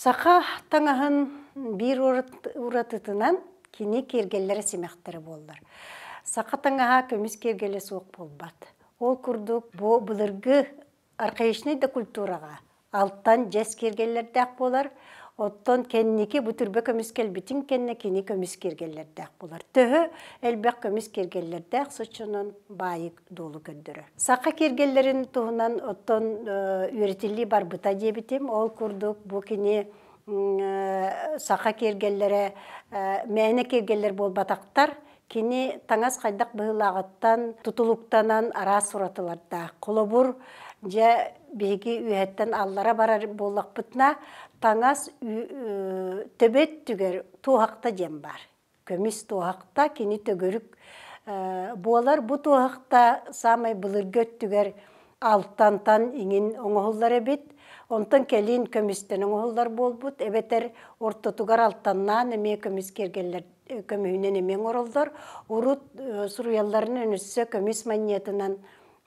Сақа таңаһын бир уратытынан кини кергеллері семяқтары болдар. Сақа таңаһа көміс кергелі соқ болбат. Ол күрдік бұ бұлырғы арқайышны да культураға алттан жәс кергеллердәк болар. Оттон кеннеки бұтырбе көміс келбітін кенне кені көміс кергеллердәк болар. Төхі әлбәк көміс кергеллердәк сұчының байық долы көндірі. Сақа кергеллерін тұғынан оттон үйретілі бар бұта дебітім. Ол күрдік бұ кені сақа кергеллері мәйіне кергеллер бол батақтар. Кені таңас қайдақ бұғылағыттан, тұтылықтанан ара сұратыларда. Қолыбұр жа бейгі үйәттен аллара барар болақ бұтына таңас төбет түгер туғақта жем бар. Көміс туғақта кені төгірік болар. Бұ туғақта самай бұлыргөт түгер алттантан еңін оңғылар әбет. Онтан келін көмістен оңғылар бол бұд. Әбетер ортотугар алттаннан әме көміс кергелер көмігінен әмен орылдар. Урут сұруяларын өнісі көміс манетынан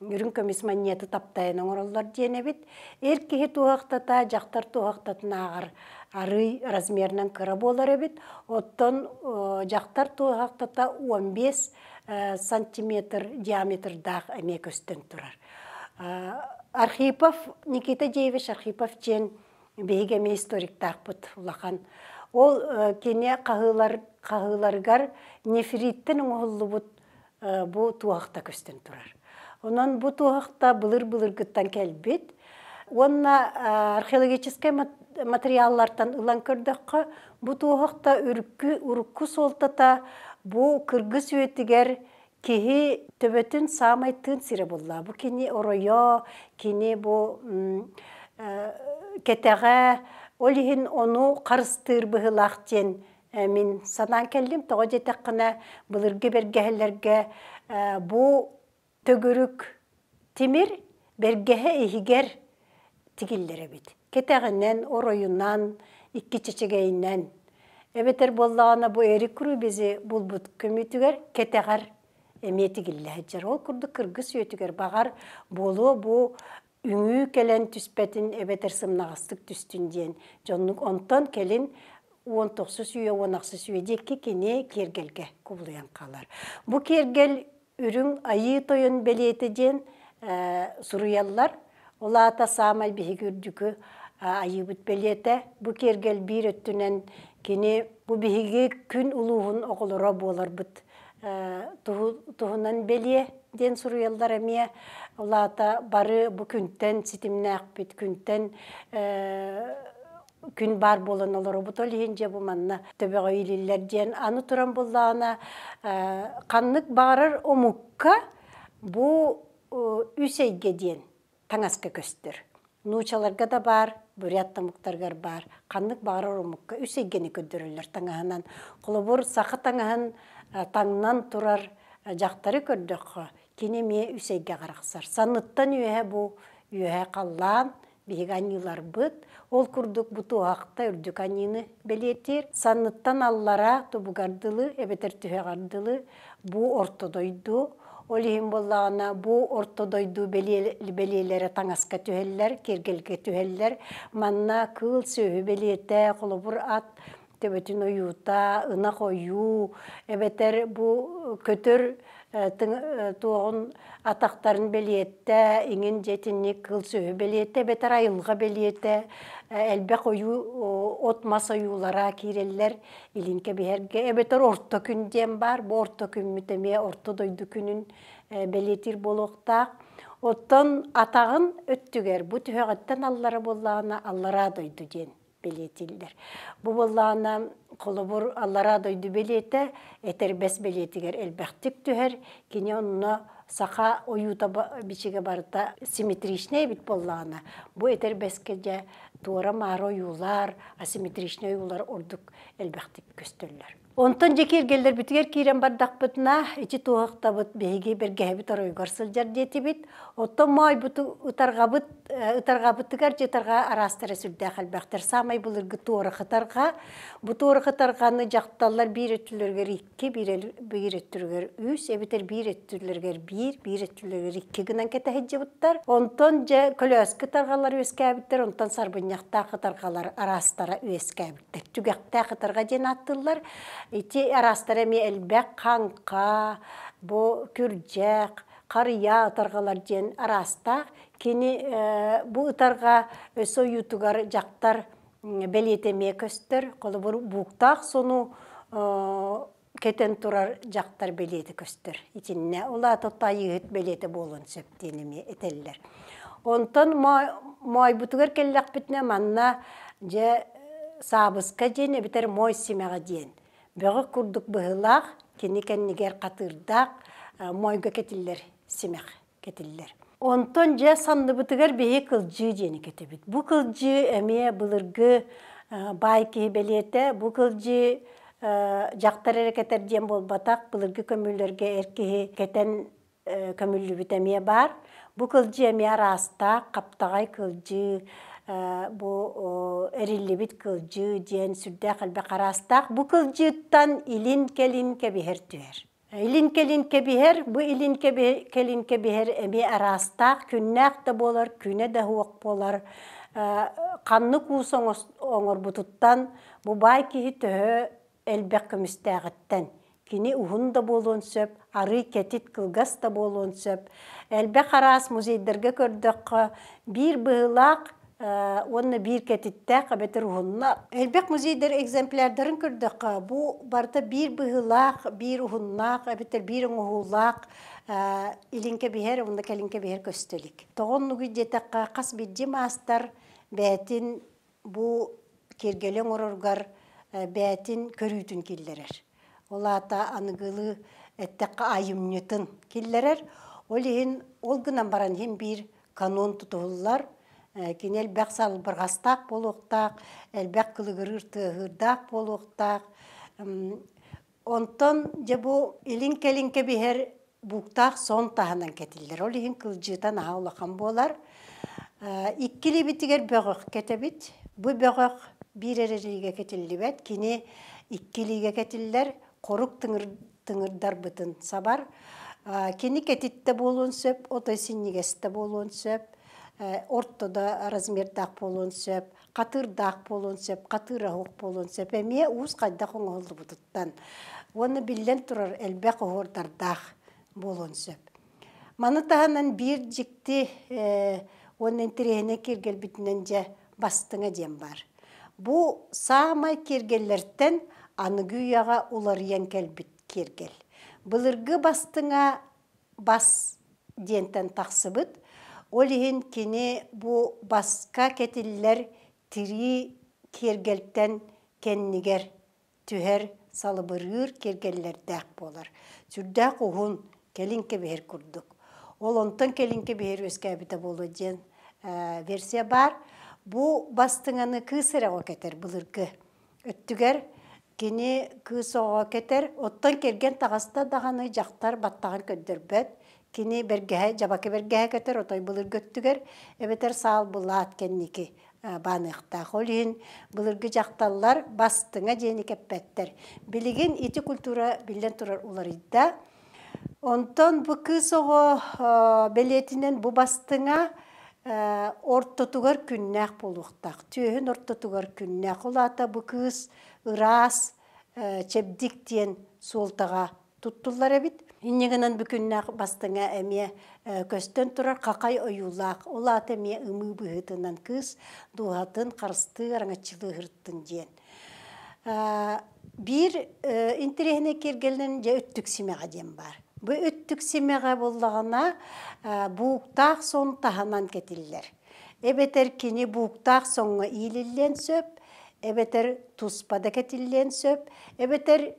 үрін көміс манеті таптайын оңырылдар дейін әбет. Әркеге туғақтата, жақтар туғақтатын ағыр арый размерінен кыра болар әбет. Оттан жақтар туғақтата 15 сантиметр диаметрдақ әмек өстін тұрар. Архипов, Никита Деевич Архипов чен бейгеме историктақ бұд ұлақан. Ол кене қағыларғар нефриттің оңылы бұд бұ туғақта көстін тұрар. Онан бұ туғақта бұлыр-бұлыр күттан кәлбет. Онна археологическай материаллартан ұлан көрдіққа бұ туғақта үріккі солтата бұ кыргыз өйтігер кеге төбетін самай тын сире болла. Бұ кені оройо, кені бұ кетеға, олихін оны қарыстыр бұғылақтен мен санан кәлдім. Тоға жетек қына бұлырғы бергәлерге бұ төгірік темір бергәе егер тигиллері бет. Кетеғінен, оройынан, икки чечегейінен. Әбетер боллағына бұ әрі күрі безі бұл бұд көмітігер кетеғар әме тигиллі әджер. Ол күрді кыргыз өйтігер бағар болу бұ үңі кәлін түспәтін әбетер сымнағыстық түстінден. Жонлық онтан кәлін 19 үйе, 16 үйе декке кене кергелге құбылыян қалар. Бұ кергел үрің айы тойын белетеден сұруялар. Ола ата самай бейгі үрдікі айы бұт белеті. Бұ кергел бір өттінен кене бұ бейгі күн ұлуғын оғылыра болар бұт тұғынан беле ден сұруялар әме. Ола ата бары бұ күнттен сетіміне ақпет күнттен күн бар болын олар бұт олейін же бұманна төбеға үйлілер ден аны тұран болағына қанлық бағарар омыққа бұ үсейге ден таңасқа көстір. Нучаларға да бар, бүряттамықтарғар бар. Қанлық бағарар омыққа үсейгені көдірілер таңағынан. Құлыбыр сақы таңағын таңнан тұрар жақтары көрдіқі кенеме үсейге қарақсар. Саныттан үйе бұ үйе қаллан, бейгі анилар бұд. Ол күрдік бұту ақта үрдік анины белетер. Саныттан аллара тұбығардылы, әбетер түхеғардылы бұ ортодойду. Ол ең болағына бұ ортодойду белелері таңасқа түхеллер, кергелге түхеллер. Манна кыл сөйі белеті, қолыбыр ат, төбетін ойута, ынақ ойу. Әбетер бұ көтір туғын атақтарын белетті, еңін жетінне кыл сөйі белетті, бетер айылға белетті. Әлбәқ ойу отмас ойулара кейрелер илинке бейерге. Әбетер орта күнден бар, бұл орта күн мүтеме орта дойды күнін белетір болуқтақ. Оттан атағын өттігер, бұл түхеғаттан аллара болағына аллара дойды ден белетілдер. Бұл болағына қолыбыр аллара дойды белеті, әтер бәс белетігер әлбәқтік түхер, кене онына сақа ойута бичеге барыта симметричный бит болағына. Бұл әтер бәске жа туара мары ойулар, асимметричный ойулар ордық әлбәқтік көстөллер. Онтан жекергелдер бітігер кейрен бардақ бұтына, ечі туғақта бұт бейге бергәе біт оройғар сылжар деті бит. Оттан май бұты ұтарға бұттығар жетарға арастары сүрді әлбәқтер. Самай бұлырғы туары қытарға. Бұ туары қытарғаны жақталар бір өттілергер 2, бір өттілергер 3, әбітер бір өттілергер 1, бір өттілергер 2 гынан кәті әджі бұттар. Онтан көлі өскі тарғалар өскі әбіттер, онтан сарбын сынақта қытарғалар арастара өскәбіттер. Түгәқта қытарға ден аттылар. Ити арастара ме әлбәк қанқа, бұ күрджәк, қария ұтарғалар ден арастақ. Кені бұ ұтарға өсі ютуғар жақтар бәлетеме көстір. Қолы бұр бұқтақ сону кетен тұрар жақтар бәлеті көстір. Итінне ола тоттайы үт бәлеті болын сөптенеме етелілер. Онтан мой бұтығар келләқ бітіне манна же сабысқа ден, бітер мой семеға ден. Бөғі күрдік бұғылақ, кені-кәнігер қатырдақ, мойға кетілер, семеғ кетілер. Онтан же санды бұтығар бейі қылжы дені кетебет. Бұ қылжы әме бұлырғы бай кейі бәлеті, бұ қылжы жақтар әрекеттер ден бол батақ, бұлырғы көмілерге әркеге кетен көмілі бітәме бар. Бұ қылжы әме арастақ, қаптағай қылжы, бұ әрілі біт қылжы ден сүрді қалбақ арастақ. Бұ қылжыттан илін келін кәбігер түйер. Илин келин кебихер, бу илин келин кебихер эми арастақ, күннәк та болар, күне дә хуак болар. Қанны кусын оңыр бұтыттан, бу бай кихи төхі әлбәк көмістәғіттен. Кини ухун да болуын сөп, ары кетит кылгас да болуын сөп. Әлбәк арас музейдерге көрдік бір бұғылақ, оны бір кетиттәк, әбетер ухунна. Әлбәк музейдер экземплярдарын көрдік. Бұ барда бір бұғылақ, бір ухуннақ, әбетер бір ұңғылақ, илинке бігер, онда кәлинке бігер көстелік. Тоғын нүгі детаққа қас бейді мастар бәтін бұ кергелен орырғар бәтін көрүйтін келдерер. Олата анығылы әттәққа айымнетін келдерер. Ол гынан баран хем бір канон тұтығылар. Кен әлбәк салы бірғастақ болуқтақ, әлбәк қылығырыр тұғырдақ болуқтақ. Онтан же бұл илин-келинке бігер бұқтақ сон тағынан кетілдер. Ол ең қылжытан аулақан болар. Иккілі бітігер бөғіқ кетебіт. Бұл бөғіқ бір әреріге кетілді бәт. Кені иккіліге кетілдер, қорық тыңырдар бұтын сабар. Кені кетітті болуын сөп, отой синнігесті болуын сөп. Ортода размердақ болуын сөп, қатырдақ болуын сөп, қатырағық болуын сөп. Әме уыз қайдақ оңғылды бұдыттан. Оны білден тұрар әлбәқ оғырдардақ болуын сөп. Маны тағынан бір жікті оның тірегіне кергел бітінен же бастыңа дем бар. Бұл сағамай кергелерден анығы ұяға олариян кәлбіт кергел. Бұлырғы бастыңа бас дентен тақсы бұд. Олиhin kini bu baska ketiller tiri kergelten kenniger tüher salıbırır kergeller dağ bolar. Sürdağ oğun kelinke beher kurduk. Ol ondan kelinke beher öskabita bolu diyen versiya var. Bu bastığını kısıra o keter bulurgu. Öttüger kini kısı o keter. Ottan kergen tağasta dağını jaktar battağın köddürbet. Kini bergehe, jabaki bergehe keter, otoy bulur göttüger, ebeter sağ bulat kenniki banıqta. Olin bulurgu jaktallar bastığına jeni keppetter. Biligin iti kultura bilen turar ularıyda. Ondan bu kız oğu beletinen bu bastığına ortotugar künnek buluqtaq. Tühün ortotugar künnek. Olata bu kız ıras, çebdik diyen soltağa tuttular ebit. İnneğinden bükünnek bastığına əmiye kösten turar qaqay oyulaq. Olat əmiye ımı bıhıtından kız duhatın qarısты arаңatçılığı hırttın diyen. Bir interehine kergelen öttük simeğe diyen var. Bu öttük simeğe bollağına buğtaq son tahanan ketiller. Ebeter kini buğtaq songa iyilillen söp, ebeter tuspada ketillen söp, ebeter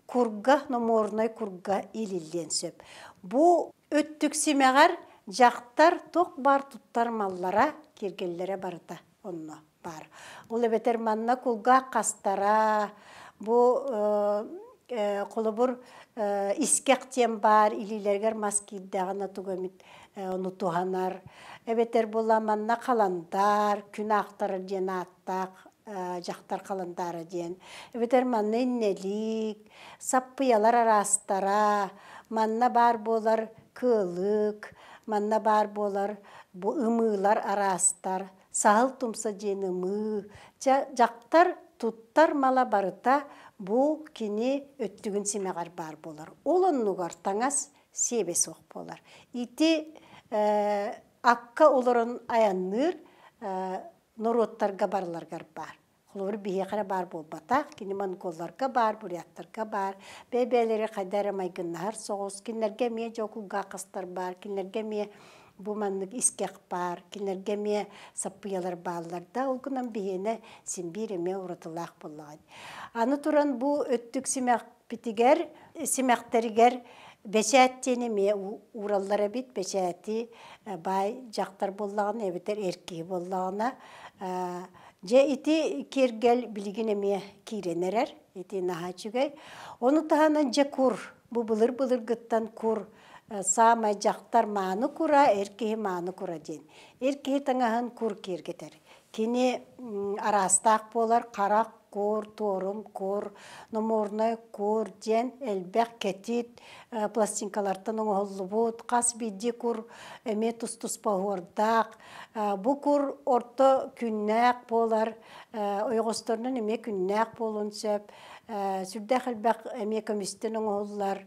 kurga, nomornay kurga ilillen söp. Bu öttük simeğer jaktar tok bar tuttar mallara kergellere barıta onunla var. Ol beter manna kulga kastara, bu kolubur iskekten bar, ililerger maskidağına tuğamit onu tuğanar. Ebeter bola manna kalandar, kün aktarır cenattak, jaktar kalandara diyen. Ebeter manna innelik, sapıyalar arastara, manna bar bolar kılık, manna bar bolar bu ımılar arastar, сahıl тумса женімі, жақтар туттар мала барыта бұ кені өттігін семеғар бар болар. Олоннуғар таңас себе соқ болар. Ити аққа оларын аянныр нороттарға барларғар бар. Құлыр бейеқара бар болбатақ, кені манқолларға бар, буряттарға бар, бәбәлері қайдары майгыннағар соғыз, кенлерге ме жоқылға қастар бар, кенлерге ме бұманлық искек бар, кенлерге ме саппыялар балыларда, ол күнан бейені сенбейреме ұратылақ болған. Аны тұран бұл өттік семәқ бітігер, семәқтәрігер бәшәттені ме ураллары бит, бәшәтті бай жақтар боллағына, әбетер еркеғі боллағына, же ити кергел билигин эме киренерер, ити наха чүгей. Оны таханан же кур, бу былыр гыттан кур, саамай жақтар мааны кура, эркеhi мааны кура ден. Эркеhi таңахан кур кергетер. Кини арастақ болар, қарақ кур, торум кур, номорнай кур, ден, элбәк кетит, пластинкалартан оңғолы бұд, қас бидді кур, эме тұс-тұс бағордақ. Бұ кур орта күннәк болар, ойғыстарынан эме күннәк болын сөп, сүрдәк әлбәк эме көмістен оңғолылар.